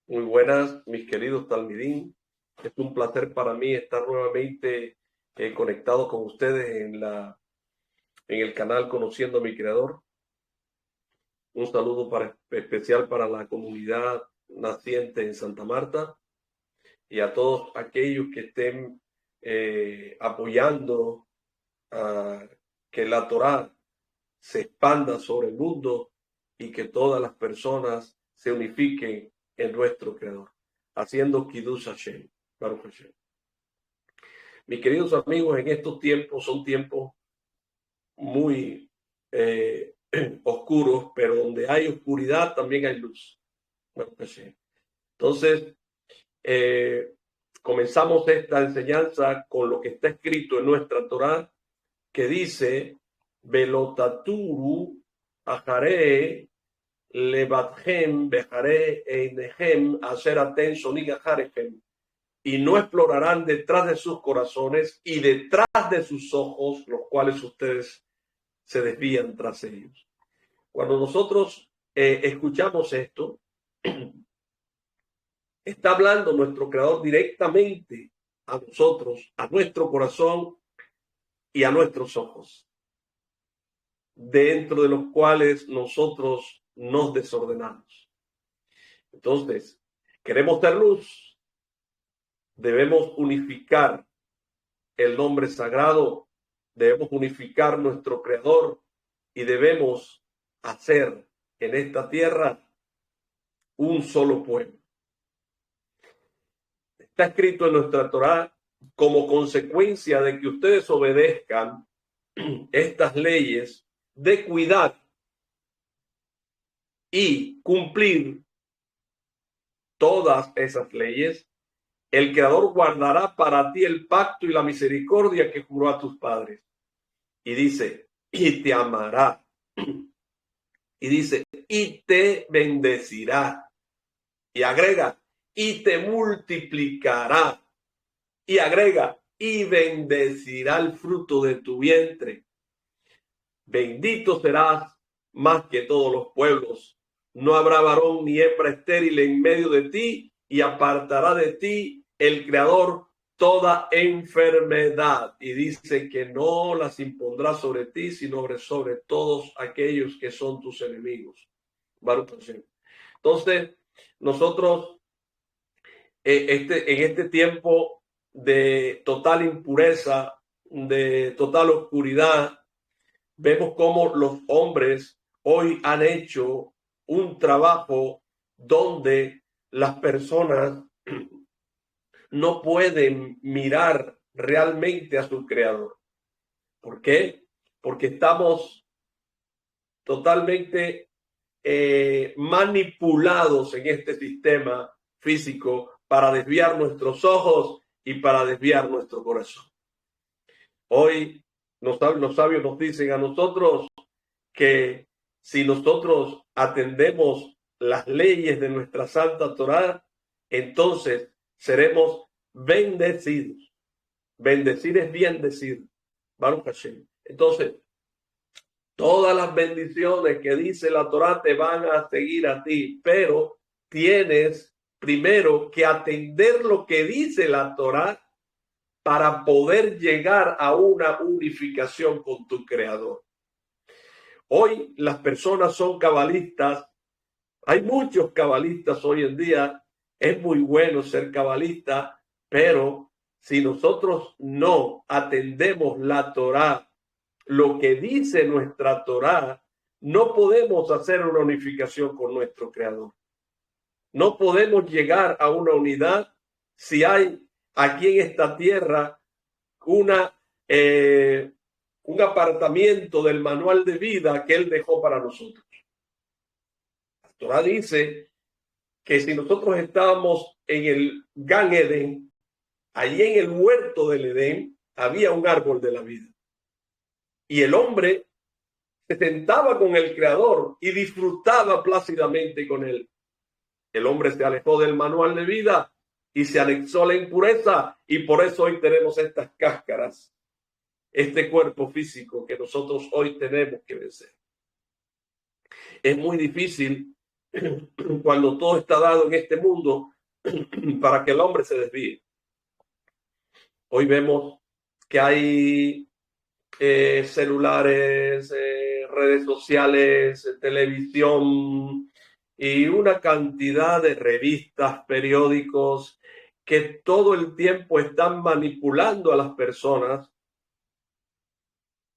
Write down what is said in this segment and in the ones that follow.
Muy buenas, mis queridos Talmidín. Es un placer para mí estar nuevamente conectado con ustedes en el canal Conociendo a mi Creador. Un saludo especial para la comunidad naciente en Santa Marta y a todos aquellos que estén apoyando a que la Torá se expanda sobre el mundo y que todas las personas se unifiquen en nuestro Creador, haciendo Kiddush Hashem, Baruch Hashem. Mis queridos amigos, en estos tiempos son tiempos muy oscuros, pero donde hay oscuridad también hay luz. Baruch Hashem. Entonces, comenzamos esta enseñanza con lo que está escrito en nuestra Torá, que dice, Velotaturu Ajare Levathem Bejare Einehem Asher Aten Sonig Ajarechem, y no explorarán detrás de sus corazones y detrás de sus ojos, los cuales ustedes se desvían tras ellos. Cuando nosotros escuchamos esto, está hablando nuestro Creador directamente a nosotros, a nuestro corazón y a nuestros ojos, dentro de los cuales nosotros nos desordenamos. Entonces, queremos dar luz, debemos unificar el nombre sagrado, debemos unificar nuestro Creador y debemos hacer en esta tierra un solo pueblo. Está escrito en nuestra Torá, como consecuencia de que ustedes obedezcan estas leyes, de cuidar y cumplir todas esas leyes, el Creador guardará para ti el pacto y la misericordia que juró a tus padres. Y dice, y te amará. Y dice, y te bendecirá. Y agrega, y te multiplicará. Y agrega, y bendecirá el fruto de tu vientre. Bendito serás más que todos los pueblos. No habrá varón ni hembra estéril en medio de ti, y apartará de ti el Creador toda enfermedad. Y dice que no las impondrá sobre ti, sino sobre todos aquellos que son tus enemigos. Baruch Hashem. Entonces, nosotros en este tiempo de total impureza, de total oscuridad, vemos cómo los hombres hoy han hecho un trabajo donde las personas no pueden mirar realmente a su creador. ¿Por qué? Porque estamos totalmente manipulados en este sistema físico para desviar nuestros ojos y para desviar nuestro corazón. Hoy los sabios nos dicen a nosotros que si nosotros atendemos las leyes de nuestra Santa Torá, entonces seremos bendecidos. Bendecir es bien decir. Baruch Hashem. Entonces, todas las bendiciones que dice la Torá te van a seguir a ti, pero tienes primero que atender lo que dice la Torá para poder llegar a una unificación con tu Creador. Hoy las personas son cabalistas. Hay muchos cabalistas hoy en día. Es muy bueno ser cabalista, pero si nosotros no atendemos la Torá, lo que dice nuestra Torá, no podemos hacer una unificación con nuestro Creador. No podemos llegar a una unidad si hay aquí en esta tierra un apartamiento del manual de vida que Él dejó para nosotros. La Torá dice que si nosotros estábamos en el Gan Edén, allí en el huerto del Edén, había un árbol de la vida. Y el hombre se sentaba con el Creador y disfrutaba plácidamente con él. El hombre se alejó del manual de vida y se anexó a la impureza, y por eso hoy tenemos estas cáscaras, este cuerpo físico que nosotros hoy tenemos que vencer. Es muy difícil cuando todo está dado en este mundo para que el hombre se desvíe. Hoy vemos que hay celulares, redes sociales, televisión y una cantidad de revistas, periódicos que todo el tiempo están manipulando a las personas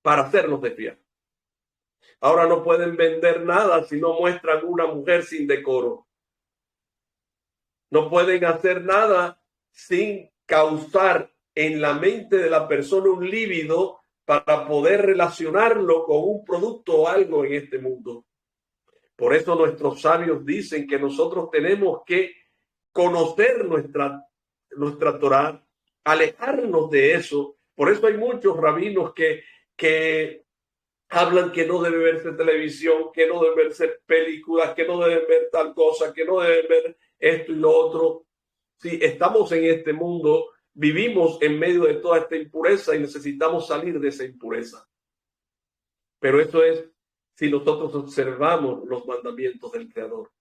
para hacernos desviar. Ahora no pueden vender nada si no muestran una mujer sin decoro. No pueden hacer nada sin causar en la mente de la persona un líbido para poder relacionarlo con un producto o algo en este mundo. Por eso nuestros sabios dicen que nosotros tenemos que conocer nuestra Torá, alejarnos de eso. Por eso hay muchos rabinos que hablan que no debe verse televisión, que no debe verse películas, que no deben ver tal cosa, que no deben ver esto y lo otro. Sí, estamos en este mundo, vivimos en medio de toda esta impureza y necesitamos salir de esa impureza. Pero eso es si nosotros observamos los mandamientos del Creador.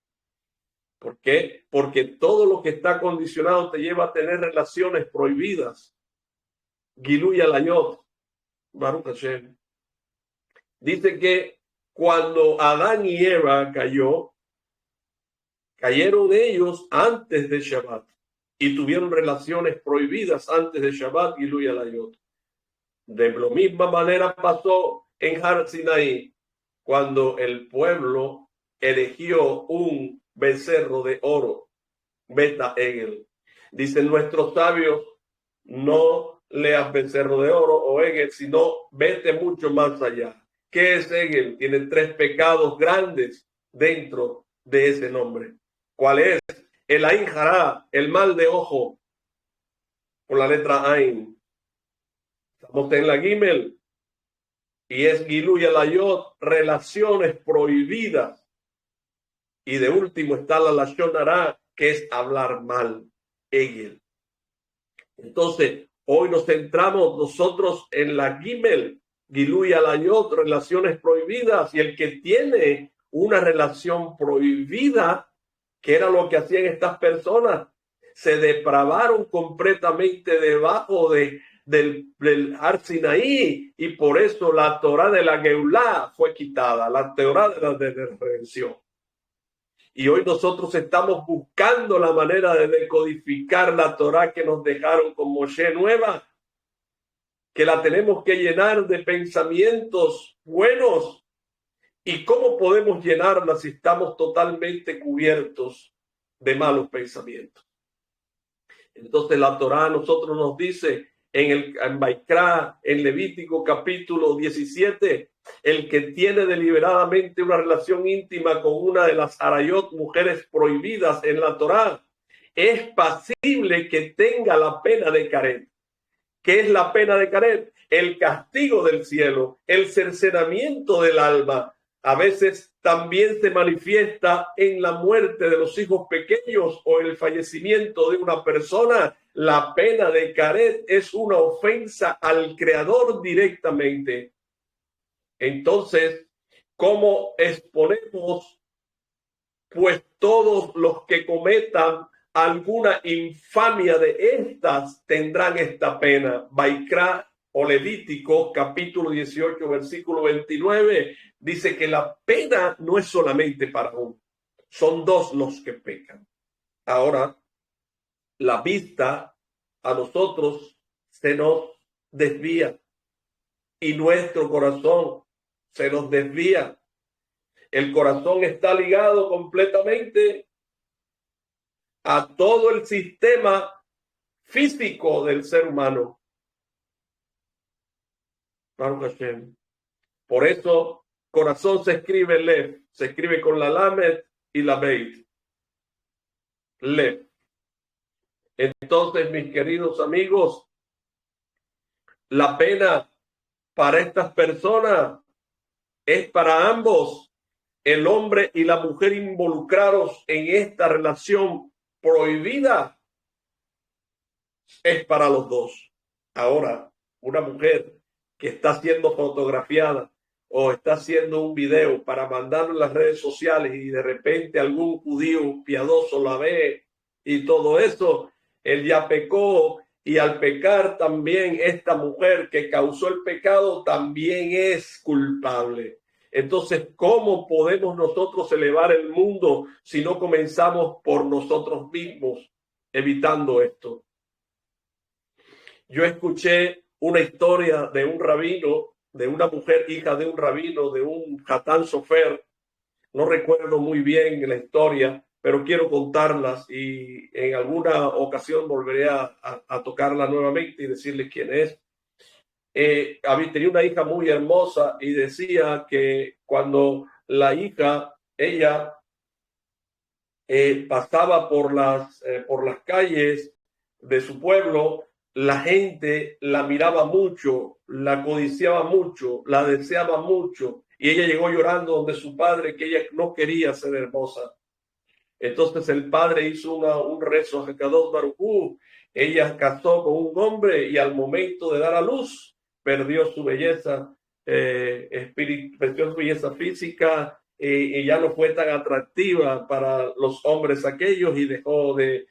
¿Por qué? Porque todo lo que está condicionado te lleva a tener relaciones prohibidas. Gilui Alayot, Baruch Hashem. Dice que cuando Adán y Eva cayeron ellos antes de Shabbat y tuvieron relaciones prohibidas antes de Shabbat, Gilui Alayot. De la misma manera pasó en Har Sinaí, cuando el pueblo eligió un becerro de oro, Beta Egel. Dicen nuestros sabios, no leas becerro de oro o Egel, sino vete mucho más allá. ¿Qué es Egel? Tiene 3 pecados grandes dentro de ese nombre. ¿Cuál es? El Ain Hará, el mal de ojo, por la letra Ain. Estamos en la Gimel. Y es Gilui Alayot, relaciones prohibidas. Y de último está la Lashon Hará, que es hablar mal. Egel. Entonces, hoy nos centramos nosotros en la Gimel, Gilui Alayot, relaciones prohibidas. Y el que tiene una relación prohibida, que era lo que hacían estas personas, se depravaron completamente debajo del Har Sinaí, y por eso la Torá de la Geulá fue quitada, la Torá de la redención. Y hoy nosotros estamos buscando la manera de decodificar la Torá que nos dejaron con Moshe nueva, que la tenemos que llenar de pensamientos buenos. ¿Y cómo podemos llenarla si estamos totalmente cubiertos de malos pensamientos? Entonces la Torá a nosotros nos dice en Baikra, en Levítico capítulo 17, el que tiene deliberadamente una relación íntima con una de las arayot, mujeres prohibidas en la Torá, es pasible que tenga la pena de Karet. ¿Qué es la pena de Karet? El castigo del cielo, el cercenamiento del alma. A veces también se manifiesta en la muerte de los hijos pequeños o el fallecimiento de una persona. La pena de Karet es una ofensa al Creador directamente. Entonces, ¿cómo exponemos? Pues todos los que cometan alguna infamia de estas tendrán esta pena. Baikra o Levítico, capítulo 18, versículo 29, dice que la pena no es solamente para uno, son 2 los que pecan. Ahora, la vista a nosotros se nos desvía y nuestro corazón se nos desvía. El corazón está ligado completamente a todo el sistema físico del ser humano. Por eso, corazón se escribe Lev, se escribe con la Lamed y la Beit. Lev. Entonces, mis queridos amigos, la pena para estas personas es para ambos, el hombre y la mujer involucrados en esta relación prohibida, es para los dos. Ahora, una mujer que está siendo fotografiada o está haciendo un video para mandarlo en las redes sociales y de repente algún judío piadoso la ve y todo eso, él ya pecó, y al pecar también esta mujer que causó el pecado también es culpable. Entonces, ¿cómo podemos nosotros elevar el mundo si no comenzamos por nosotros mismos evitando esto? Yo escuché una historia de un rabino, de una mujer hija de un rabino, de un Hatán Sofer. No recuerdo muy bien la historia, pero quiero contarlas y en alguna ocasión volveré a tocarla nuevamente y decirles quién es. Tenía una hija muy hermosa y decía que cuando la hija, ella pasaba por las calles de su pueblo, la gente la miraba mucho, la codiciaba mucho, la deseaba mucho, y ella llegó llorando donde su padre, que ella no quería ser hermosa. Entonces el padre hizo un rezo a Kadosh Baruj Hu. Ella casó con un hombre y al momento de dar a luz perdió su belleza, perdió su belleza física, y ya no fue tan atractiva para los hombres aquellos y dejó de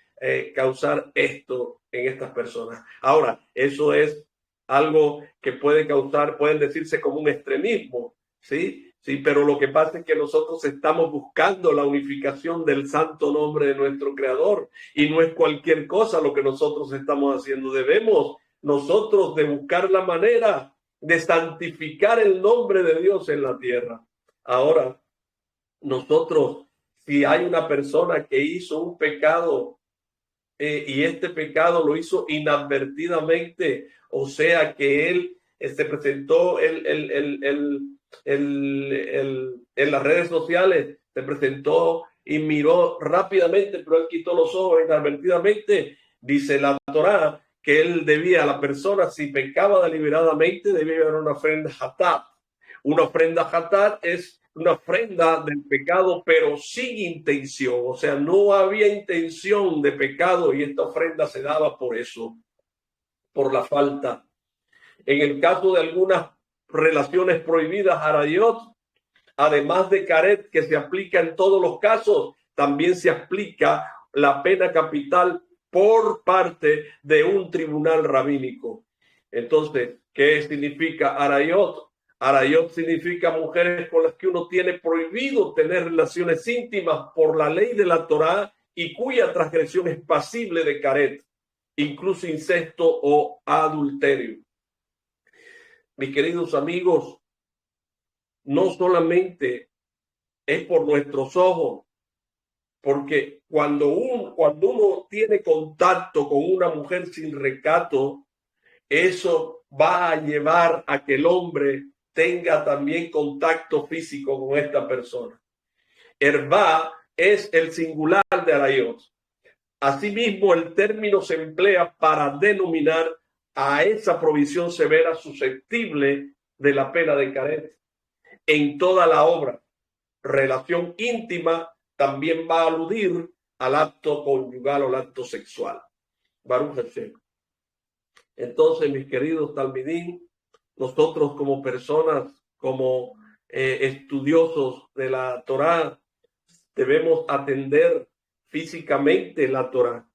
causar esto en estas personas. Ahora, eso es algo que puede decirse como un extremismo, ¿sí? Sí, pero lo que pasa es que nosotros estamos buscando la unificación del santo nombre de nuestro Creador, y no es cualquier cosa lo que nosotros estamos haciendo. Debemos nosotros de buscar la manera de santificar el nombre de Dios en la tierra. Ahora, nosotros, si hay una persona que hizo un pecado y este pecado lo hizo inadvertidamente, o sea que él se presentó en las redes sociales, se presentó y miró rápidamente, pero él quitó los ojos inadvertidamente. Dice la Torá que él debía, a la persona, si pecaba deliberadamente, debía haber una ofrenda hatat. Una ofrenda hatat es una ofrenda del pecado, pero sin intención. O sea, no había intención de pecado y esta ofrenda se daba por eso, por la falta. En el caso de algunas relaciones prohibidas, harayot, además de caret, que se aplica en todos los casos, también se aplica la pena capital por parte de un tribunal rabínico. Entonces, ¿qué significa harayot? Harayot significa mujeres con las que uno tiene prohibido tener relaciones íntimas por la ley de la Torá y cuya transgresión es pasible de caret, incluso incesto o adulterio. Mis queridos amigos, no solamente es por nuestros ojos, porque cuando uno tiene contacto con una mujer sin recato, eso va a llevar a que el hombre tenga también contacto físico con esta persona. Hervá es el singular de arayot. Asimismo, el término se emplea para denominar a esa provisión severa susceptible de la pena de caret. En toda la obra, relación íntima también va a aludir al acto conyugal o al acto sexual. Baruch Hashem. Entonces, mis queridos talmidín, nosotros como personas, como estudiosos de la Torá, debemos atender físicamente la Torá.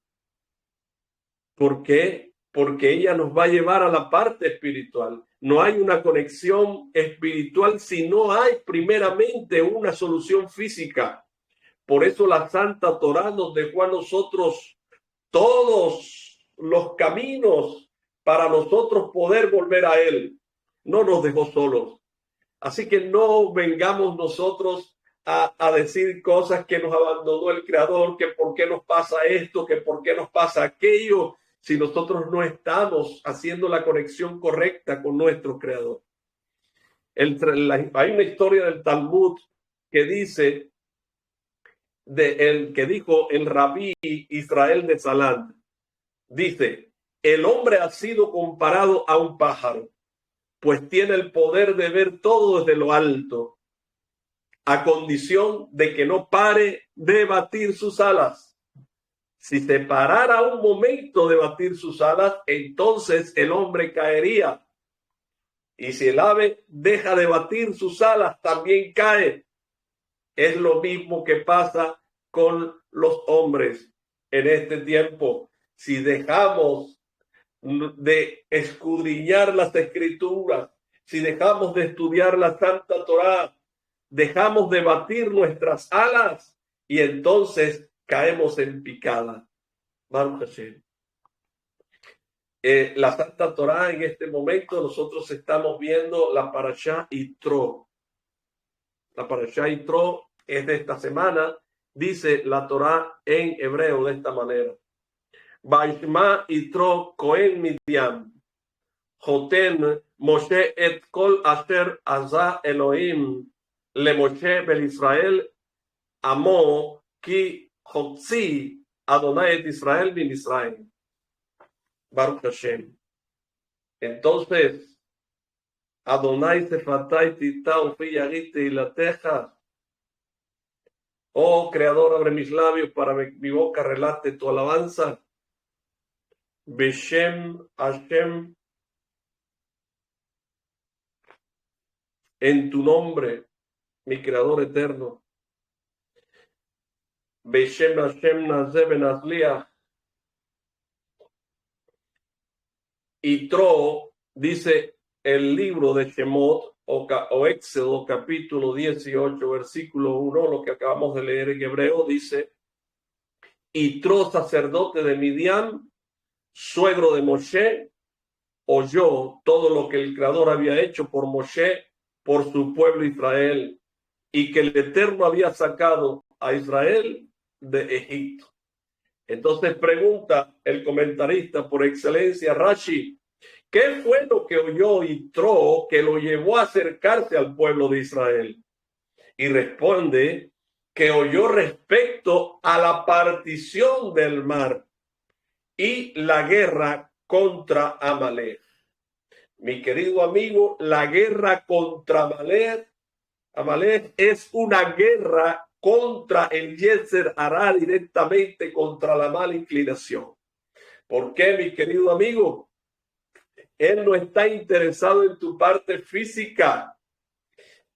¿Por qué? Porque ella nos va a llevar a la parte espiritual. No hay una conexión espiritual si no hay primeramente una solución física. Por eso la Santa Torá nos dejó a nosotros todos los caminos para nosotros poder volver a Él. No nos dejó solos. Así que no vengamos nosotros a decir cosas que nos abandonó el Creador, que por qué nos pasa esto, que por qué nos pasa aquello, si nosotros no estamos haciendo la conexión correcta con nuestro Creador. Hay una historia del Talmud que dice, que dijo el rabí Israel de Salán, dice, el hombre ha sido comparado a un pájaro, pues tiene el poder de ver todo desde lo alto, a condición de que no pare de batir sus alas. Si se parara un momento de batir sus alas, entonces el hombre caería. Y si el ave deja de batir sus alas, también cae. Es lo mismo que pasa con los hombres en este tiempo. Si dejamos de escudriñar las escrituras, si dejamos de estudiar la Santa Torá, dejamos de batir nuestras alas y entonces caemos en picada. Baruch Hashem. La Santa Torá en este momento nosotros estamos viendo la Parashá Yitro. La Parashá Yitro es de esta semana. Dice la Torá en hebreo de esta manera. Vaishma Yitro Cohen Midian. Joten Moshe et kol asher azah Elohim le Moshe bel Israel amo ki hotzi Adonai et Israel bin Israel. Baruch Hashem. Entonces, Adonai sefatai tita ufi yagite y la teja. Oh Creador, abre mis labios para que mi boca relate tu alabanza. Beshem Hashem. En tu nombre, mi Creador eterno. Beshem Hashem Nazeh ben Azliah. Yitro, dice el libro de Shemot o Éxodo capítulo 18 versículo 1, lo que acabamos de leer en hebreo, dice: Yitro, sacerdote de Midian, suegro de Moshe, oyó todo lo que el Creador había hecho por Moshe, por su pueblo Israel, y que el Eterno había sacado a Israel de Egipto. Entonces pregunta el comentarista por excelencia, Rashi, ¿qué fue lo que oyó Yitro que lo llevó a acercarse al pueblo de Israel? Y responde que oyó respecto a la partición del mar y la guerra contra Amalek. Mi querido amigo, la guerra contra Amalek es una guerra contra el Yetzer Hará, directamente contra la mala inclinación. ¿Por qué, mi querido amigo? Él no está interesado en tu parte física.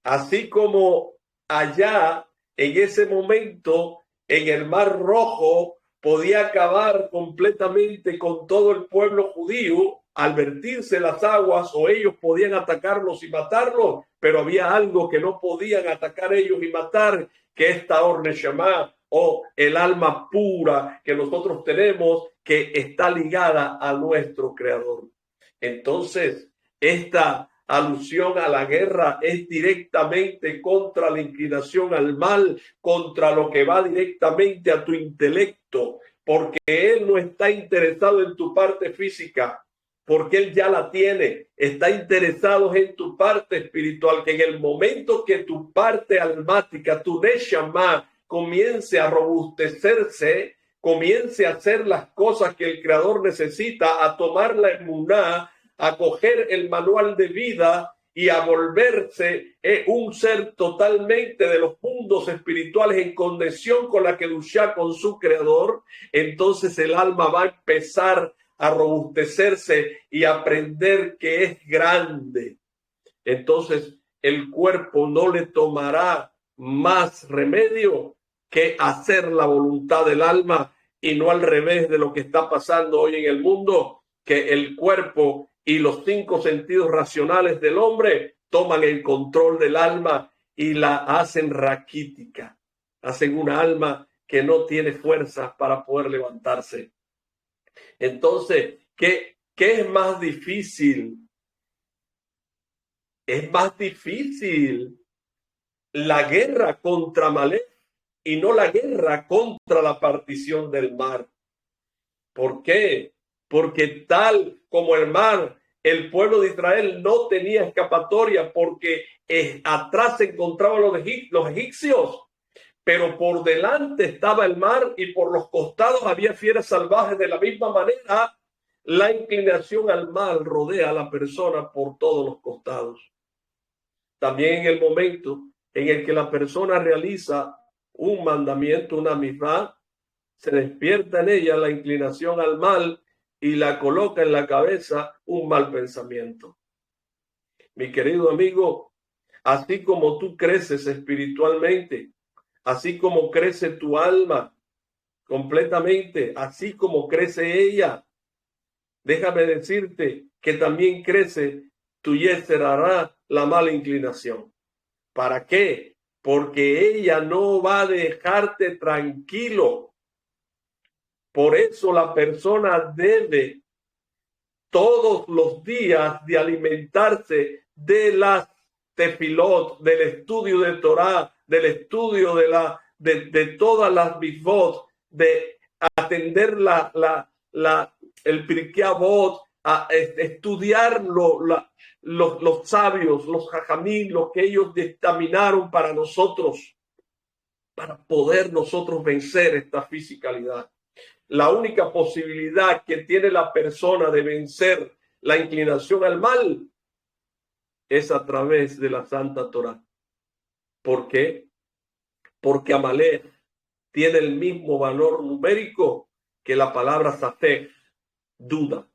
Así como allá, en ese momento, en el Mar Rojo, podía acabar completamente con todo el pueblo judío al vertirse las aguas, o ellos podían atacarlos y matarlos, pero había algo que no podían atacar ellos y matar, que es Taor Neshama, o el alma pura que nosotros tenemos, que está ligada a nuestro Creador. Entonces, esta alusión a la guerra es directamente contra la inclinación al mal, contra lo que va directamente a tu intelecto, porque él no está interesado en tu parte física, porque él ya la tiene. Está interesado en tu parte espiritual, que en el momento que tu parte almática, tu neshama, comience a robustecerse, comience a hacer las cosas que el Creador necesita, a tomar la emuná, a coger el manual de vida y a volverse un ser totalmente de los mundos espirituales en conexión con la Kedushá, con su Creador, entonces el alma va a empezar a robustecerse y aprender que es grande. Entonces el cuerpo no le tomará más remedio que hacer la voluntad del alma, y no al revés de lo que está pasando hoy en el mundo, que el cuerpo y los 5 sentidos racionales del hombre toman el control del alma y la hacen raquítica, hacen una alma que no tiene fuerzas para poder levantarse. Entonces, ¿qué es más difícil? Es más difícil la guerra contra Amalek y no la guerra contra la partición del mar. ¿Por qué? Porque tal como el mar, el pueblo de Israel no tenía escapatoria, porque atrás se encontraban los egipcios, pero por delante estaba el mar y por los costados había fieras salvajes. De la misma manera, la inclinación al mal rodea a la persona por todos los costados. También en el momento en el que la persona realiza un mandamiento, una mitzvah, se despierta en ella la inclinación al mal y la coloca en la cabeza un mal pensamiento. Mi querido amigo, así como tú creces espiritualmente, así como crece tu alma completamente, así como crece ella, déjame decirte que también crece tu yetzer hará, la mala inclinación. ¿Para qué? Porque ella no va a dejarte tranquilo. Por eso la persona debe todos los días de alimentarse de las tefilot, del estudio de Torah, del estudio de todas las bifot, de atender el Pirkei Avot, a estudiar los sabios, los jajamín, lo que ellos dictaminaron para nosotros, para poder nosotros vencer esta fisicalidad. La única posibilidad que tiene la persona de vencer la inclinación al mal es a través de la Santa Torah. ¿Por qué? Porque Amalek tiene el mismo valor numérico que la palabra Safek, duda.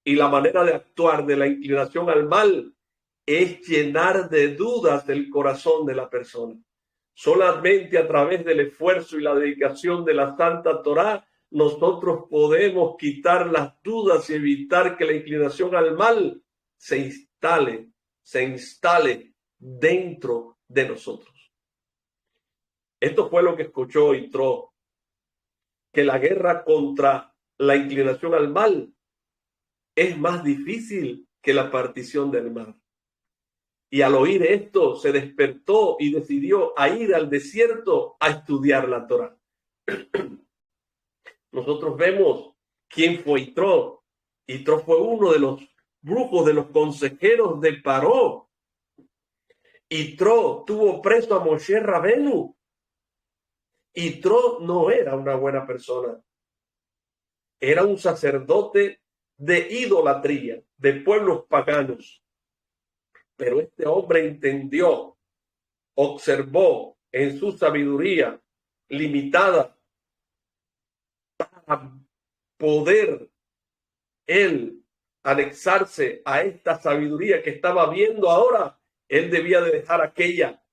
Y la manera de actuar de la inclinación al mal es llenar de dudas el corazón de la persona. Solamente a través del esfuerzo y la dedicación de la Santa Torah nosotros podemos quitar las dudas y evitar que la inclinación al mal se instale dentro de nosotros. Esto fue lo que escuchó Yitro, que la guerra contra la inclinación al mal es más difícil que la partición del mar. Y al oír esto se despertó y decidió a ir al desierto a estudiar la Torah. Nosotros vemos quién fue Yitro. Yitro fue uno de los brujos, de los consejeros de Paró. Yitro tuvo preso a Moshe Rabenu. Yitro no era una buena persona. Era un sacerdote de idolatría, de pueblos paganos. Pero este hombre entendió, observó en su sabiduría limitada para poder él anexarse a esta sabiduría que estaba viendo ahora. Él debía de dejar aquella.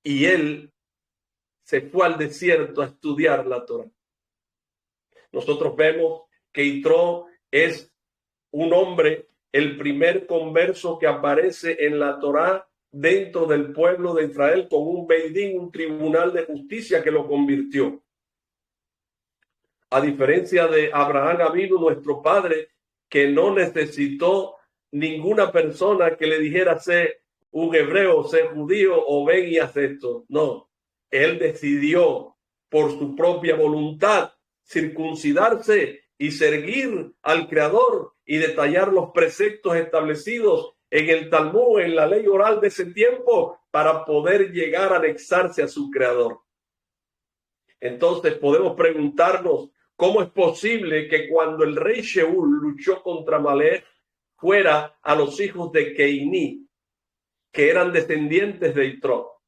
Y él se fue al desierto a estudiar la Torah. Nosotros vemos que Yitro es un hombre, el primer converso que aparece en la Torah dentro del pueblo de Israel con un Beidín, un tribunal de justicia que lo convirtió. A diferencia de Abraham Avinu, nuestro padre, que no necesitó ninguna persona que le dijera sé un hebreo, sé judío o ven y haz esto. No, él decidió por su propia voluntad circuncidarse y seguir al Creador y detallar los preceptos establecidos en el Talmud, en la ley oral de ese tiempo, para poder llegar a anexarse a su Creador. Entonces podemos preguntarnos cómo es posible que cuando el rey Sheul luchó contra Amalek fuera a los hijos de Keiní, que eran descendientes de Yitro,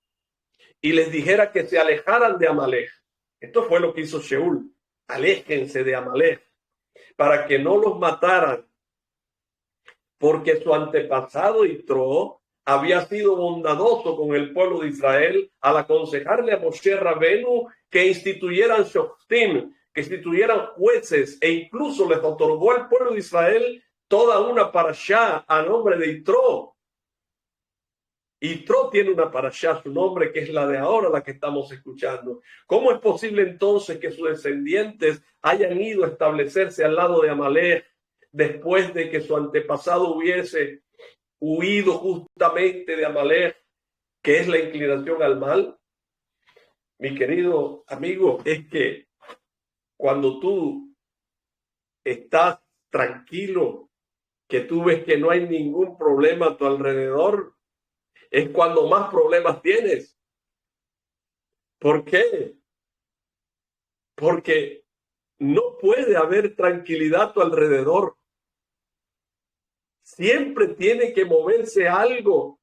y les dijera que se alejaran de Amalek. Esto fue lo que hizo Sheul. Aléjense de Amalek para que no los mataran, porque su antepasado Yitro había sido bondadoso con el pueblo de Israel al aconsejarle a Moshe Rabenu que instituyeran shoftim, que instituyeran jueces, e incluso les otorgó al pueblo de Israel toda una parashá a nombre de Yitro. Yitro tiene una parashá a su nombre, que es la de ahora, la que estamos escuchando. ¿Cómo es posible entonces que sus descendientes hayan ido a establecerse al lado de Amalek después de que su antepasado hubiese huido justamente de Amalek, que es la inclinación al mal? Mi querido amigo, es que cuando tú estás tranquilo, que tú ves que no hay ningún problema a tu alrededor, es cuando más problemas tienes. ¿Por qué? Porque no puede haber tranquilidad a tu alrededor. Siempre tiene que moverse algo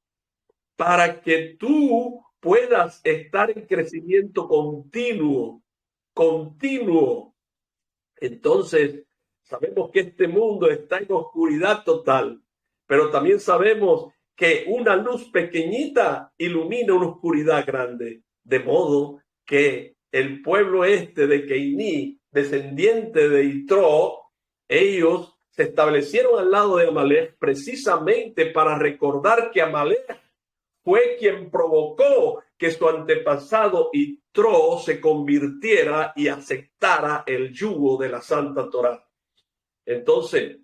para que tú puedas estar en crecimiento continuo. Entonces, sabemos que este mundo está en oscuridad total, pero también sabemos que una luz pequeñita ilumina una oscuridad grande, de modo que el pueblo de Keiní, descendiente de Itró, ellos se establecieron al lado de Amalek precisamente para recordar que Amalek fue quien provocó que su antepasado Yitro se convirtiera y aceptara el yugo de la Santa Torá. Entonces,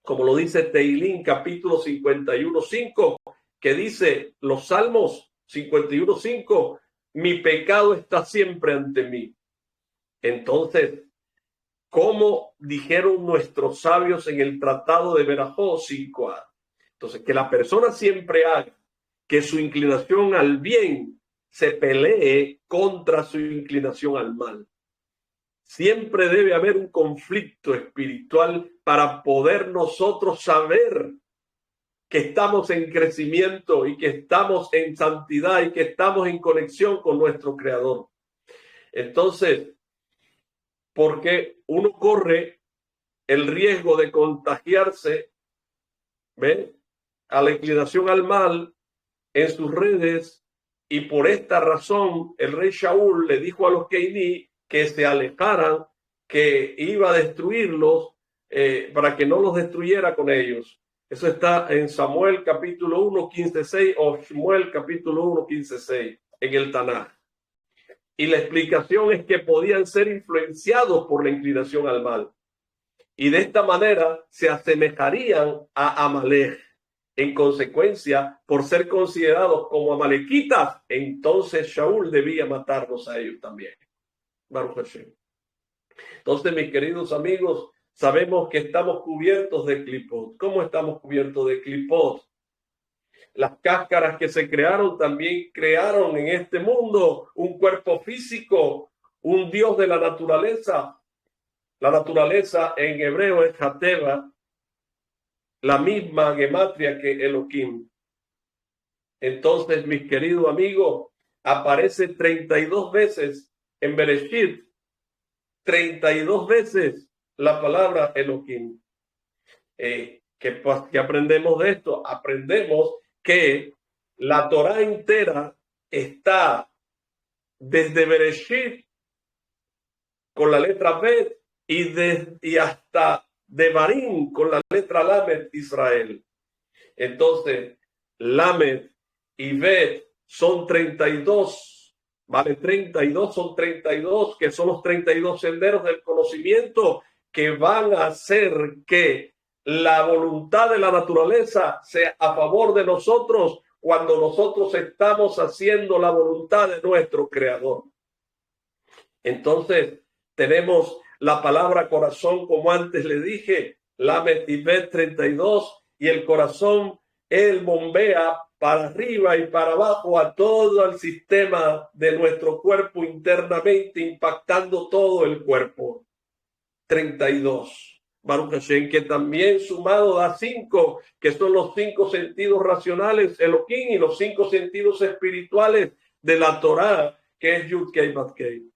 como lo dice Teilín capítulo 51:5, que dice los Salmos 51:5, mi pecado está siempre ante mí. Entonces, como dijeron nuestros sabios en el Tratado de Berajó 5a, entonces que la persona siempre haga que su inclinación al bien se pelee contra su inclinación al mal. Siempre debe haber un conflicto espiritual para poder nosotros saber que estamos en crecimiento y que estamos en santidad y que estamos en conexión con nuestro Creador. Entonces, porque uno corre el riesgo de contagiarse, ¿ven?, a la inclinación al mal en sus redes, y por esta razón el rey Shaul le dijo a los Keiní que se alejaran, que iba a destruirlos para que no los destruyera con ellos. Eso está en Samuel capítulo 1, 15:6 o Shmuel capítulo 1, 15:6 en el Tanaj. Y la explicación es que podían ser influenciados por la inclinación al mal. Y de esta manera se asemejarían a Amalek. En consecuencia, por ser considerados como amalequitas, entonces Shaul debía matarlos a ellos también. Baruch Hashem. Entonces, mis queridos amigos, sabemos que estamos cubiertos de clipot. ¿Cómo estamos cubiertos de clipot? Las cáscaras que se crearon también crearon en este mundo un cuerpo físico, un Dios de la naturaleza. La naturaleza en hebreo es Hateva, la misma gematria que Elohim. Entonces, mis queridos amigos, aparece 32 veces en Bereshit, 32 veces la palabra Elohim. ¿Qué aprendemos de esto? Aprendemos que la Torá entera está desde Bereshit con la letra Bet y hasta Devarim con la letra Lamed, Israel. Entonces, Lamed y Bet son 32, ¿vale? 32 son 32, que son los 32 senderos del conocimiento que van a hacer que la voluntad de la naturaleza sea a favor de nosotros cuando nosotros estamos haciendo la voluntad de nuestro Creador. Entonces, tenemos la palabra corazón, como antes le dije, Lamed y Bet 32, y el corazón, él bombea para arriba y para abajo a todo el sistema de nuestro cuerpo internamente, impactando todo el cuerpo. 32. Baruch Hashem, que también sumado da 5, que son los 5 sentidos racionales, Elohim, y los 5 sentidos espirituales de la Torá, que es Yud Kei Bat Kei.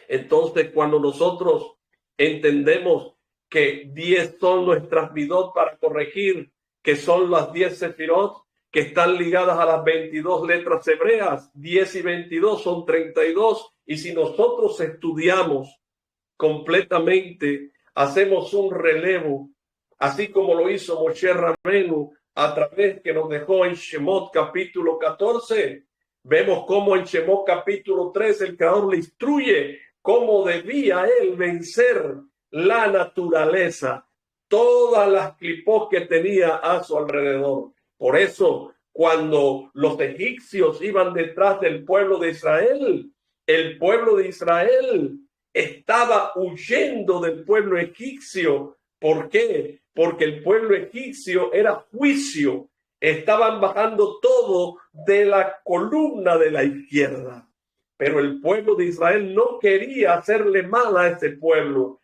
Entonces, cuando nosotros entendemos que 10 son nuestras midot para corregir, que son las 10 sefirot, que están ligadas a las 22 letras hebreas, 10 y 22 son 32, y si nosotros estudiamos completamente, hacemos un relevo, así como lo hizo Moshe Rabenu a través que nos dejó en Shemot capítulo 14, vemos cómo en Shemot capítulo 3 el Creador le instruye cómo debía él vencer la naturaleza, todas las clipos que tenía a su alrededor. Por eso, cuando los egipcios iban detrás del pueblo de Israel, el pueblo de Israel estaba huyendo del pueblo egipcio. ¿Por qué? Porque el pueblo egipcio era juicio. Estaban bajando todo de la columna de la izquierda. Pero el pueblo de Israel no quería hacerle mal a ese pueblo.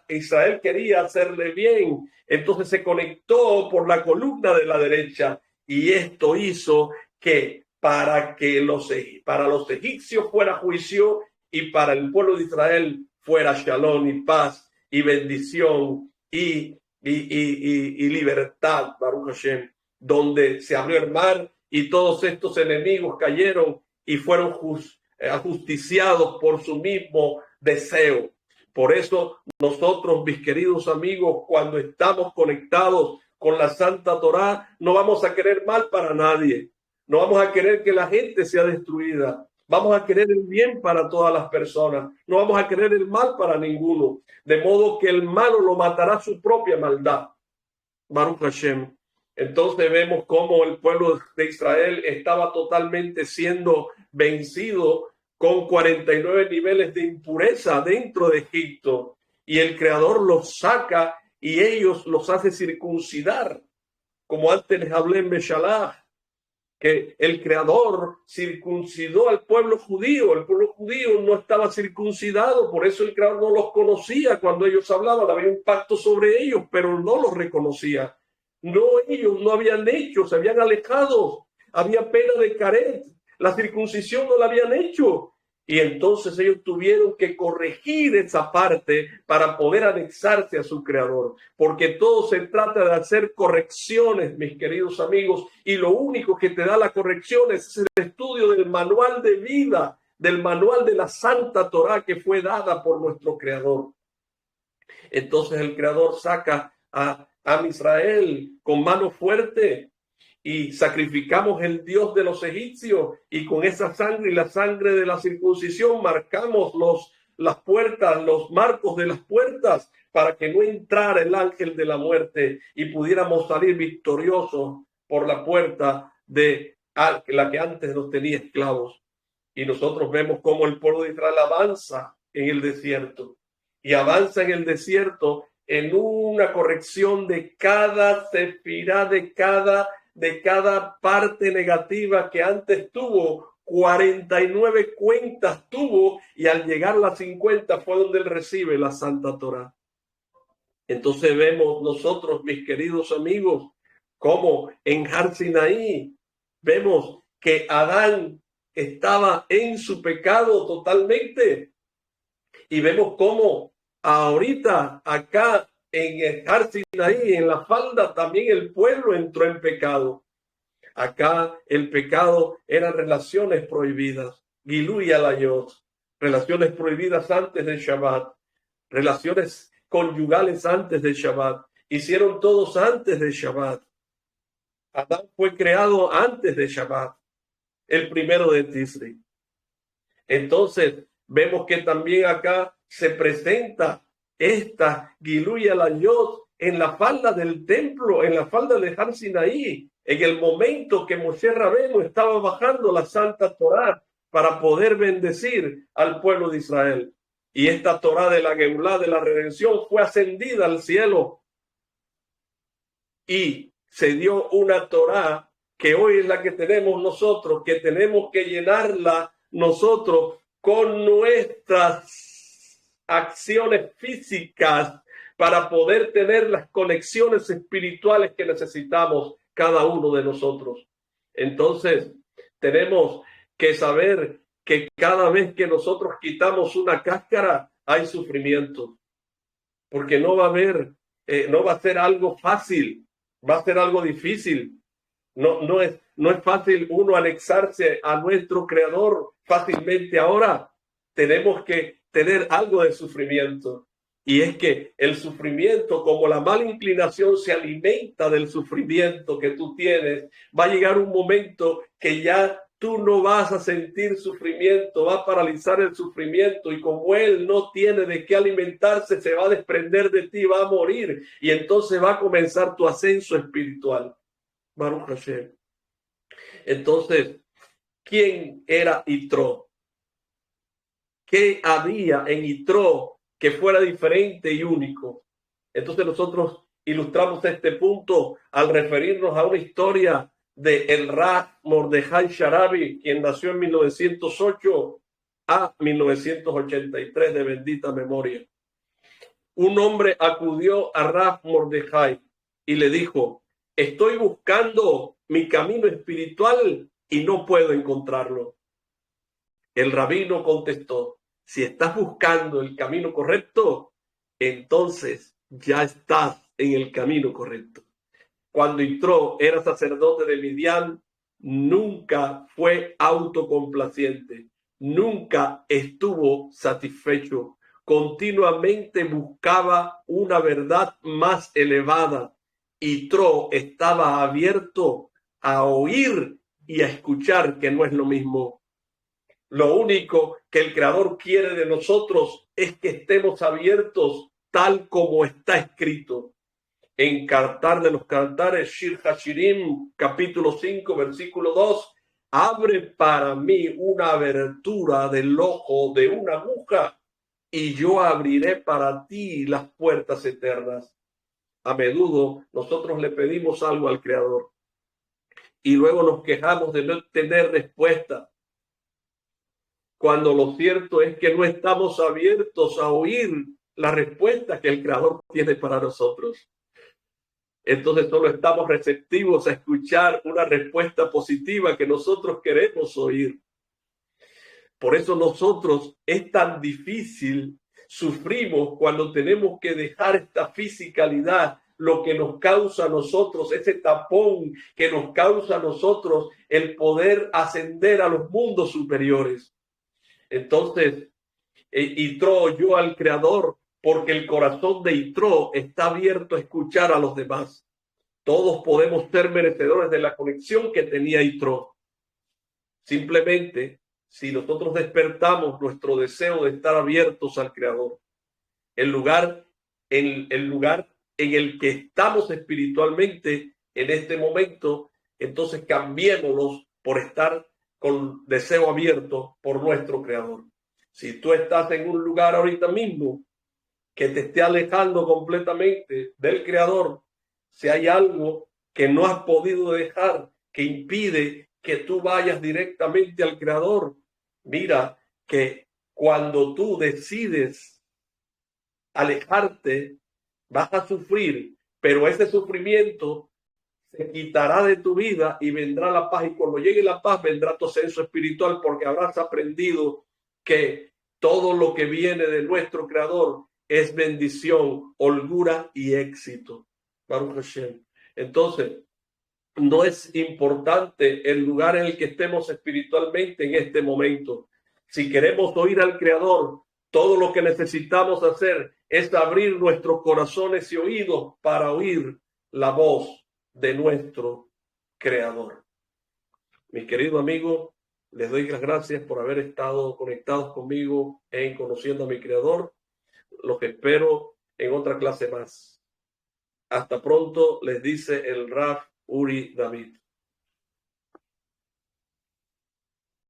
Israel quería hacerle bien. Entonces se conectó por la columna de la derecha. Y esto hizo que para los egipcios fuera juicio y para el pueblo de Israel fuera shalom y paz y bendición y y libertad, Baruch Hashem, donde se abrió el mar y todos estos enemigos cayeron y fueron ajusticiados por su mismo deseo. Por eso nosotros, mis queridos amigos, cuando estamos conectados con la Santa Torá, no vamos a querer mal para nadie. No vamos a querer que la gente sea destruida. Vamos a querer el bien para todas las personas. No vamos a querer el mal para ninguno. De modo que el malo lo matará su propia maldad. Baruch Hashem. Entonces vemos cómo el pueblo de Israel estaba totalmente siendo vencido con 49 niveles de impureza dentro de Egipto. Y el Creador los saca y ellos los hace circuncidar. Como antes les hablé en Beshalach, que el Creador circuncidó al pueblo judío. El pueblo judío no estaba circuncidado, por eso el Creador no los conocía cuando ellos hablaban. Había un pacto sobre ellos, pero no los reconocía. No, ellos no habían hecho, se habían alejado. Había pena de caret. La circuncisión no la habían hecho. Y entonces ellos tuvieron que corregir esa parte para poder anexarse a su Creador. Porque todo se trata de hacer correcciones, mis queridos amigos. Y lo único que te da la corrección es el estudio del manual de vida, del manual de la Santa Torá que fue dada por nuestro Creador. Entonces el Creador saca a Israel con mano fuerte y sacrificamos el Dios de los egipcios y con esa sangre y la sangre de la circuncisión marcamos las puertas, los marcos de las puertas para que no entrara el ángel de la muerte y pudiéramos salir victoriosos por la puerta de la que antes nos tenía esclavos. Y nosotros vemos cómo el pueblo de Israel avanza en el desierto y avanza en el desierto en una corrección de cada sefirá, de cada parte negativa que antes tuvo. 49 cuentas tuvo y al llegar a las 50 fue donde él recibe la Santa Torá. Entonces vemos nosotros, mis queridos amigos, como en Har Sinaí vemos que Adán estaba en su pecado totalmente y vemos cómo ahorita acá en el Har Sinaí, en la falda, también el pueblo entró en pecado. Acá el pecado eran relaciones prohibidas, Gilui Alayot, relaciones prohibidas antes del Shabbat, relaciones conyugales antes del Shabbat, hicieron todos antes del Shabbat. Adán fue creado antes de Shabbat, el primero de Tisri. Entonces vemos que también acá se presenta esta Gilui Alayot en la falda del templo, en la falda de Har Sinaí, en el momento que Moshe Rabenu estaba bajando la Santa Torá para poder bendecir al pueblo de Israel. Y esta Torá de la Geulá, de la redención, fue ascendida al cielo. Y se dio una Torá que hoy es la que tenemos nosotros, que tenemos que llenarla nosotros con nuestras acciones físicas para poder tener las conexiones espirituales que necesitamos cada uno de nosotros. Entonces, tenemos que saber que cada vez que nosotros quitamos una cáscara, hay sufrimiento. Porque no va a haber, no va a ser algo fácil, va a ser algo difícil. No es fácil uno anexarse a nuestro Creador fácilmente. Ahora tenemos que tener algo de sufrimiento. Y es que el sufrimiento, como la mala inclinación se alimenta del sufrimiento que tú tienes, va a llegar un momento que ya tú no vas a sentir sufrimiento, va a paralizar el sufrimiento y como él no tiene de qué alimentarse, se va a desprender de ti, va a morir y entonces va a comenzar tu ascenso espiritual. Baruch Hashem. Entonces, ¿quién era Yitro? ¿Qué había en Yitro que fuera diferente y único? Entonces nosotros ilustramos este punto al referirnos a una historia de el Rav Mordejai Sharabi, quien nació en 1908 a 1983 de bendita memoria. Un hombre acudió a Rav Mordejai y le dijo: estoy buscando mi camino espiritual y no puedo encontrarlo. El rabino contestó: si estás buscando el camino correcto, entonces ya estás en el camino correcto. Cuando Yitro era sacerdote de Midian, nunca fue autocomplaciente, nunca estuvo satisfecho, continuamente buscaba una verdad más elevada. Yitro estaba abierto a oír y a escuchar, que no es lo mismo. Lo único que el Creador quiere de nosotros es que estemos abiertos tal como está escrito. En Cantar de los Cantares, Shir Hashirim, capítulo 5, versículo 2, abre para mí una abertura del ojo de una aguja y yo abriré para ti las puertas eternas. A menudo nosotros le pedimos algo al Creador y luego nos quejamos de no tener respuesta, cuando lo cierto es que no estamos abiertos a oír la respuesta que el Creador tiene para nosotros. Entonces solo estamos receptivos a escuchar una respuesta positiva que nosotros queremos oír. Por eso nosotros es tan difícil, sufrimos cuando tenemos que dejar esta fisicalidad, lo que nos causa a nosotros, ese tapón que nos causa a nosotros el poder ascender a los mundos superiores. Entonces, Yitro oyó al Creador porque el corazón de Yitro está abierto a escuchar a los demás. Todos podemos ser merecedores de la conexión que tenía Yitro. Simplemente, si nosotros despertamos nuestro deseo de estar abiertos al Creador, el lugar en el que estamos espiritualmente en este momento, entonces cambiémoslos por estar con deseo abierto por nuestro Creador. Si tú estás en un lugar ahorita mismo que te esté alejando completamente del Creador, si hay algo que no has podido dejar que impide que tú vayas directamente al Creador, mira que cuando tú decides alejarte, vas a sufrir, pero ese sufrimiento se quitará de tu vida y vendrá la paz. Y cuando llegue la paz, vendrá tu ascenso espiritual, porque habrás aprendido que todo lo que viene de nuestro Creador es bendición, holgura y éxito. Baruch Hashem. Entonces, no es importante el lugar en el que estemos espiritualmente en este momento. Si queremos oír al Creador, todo lo que necesitamos hacer es abrir nuestros corazones y oídos para oír la voz de nuestro Creador. Mi querido amigo, les doy las gracias por haber estado conectados conmigo en Conociendo a mi Creador. Los espero en otra clase más. Hasta pronto, les dice el Rav Uri David.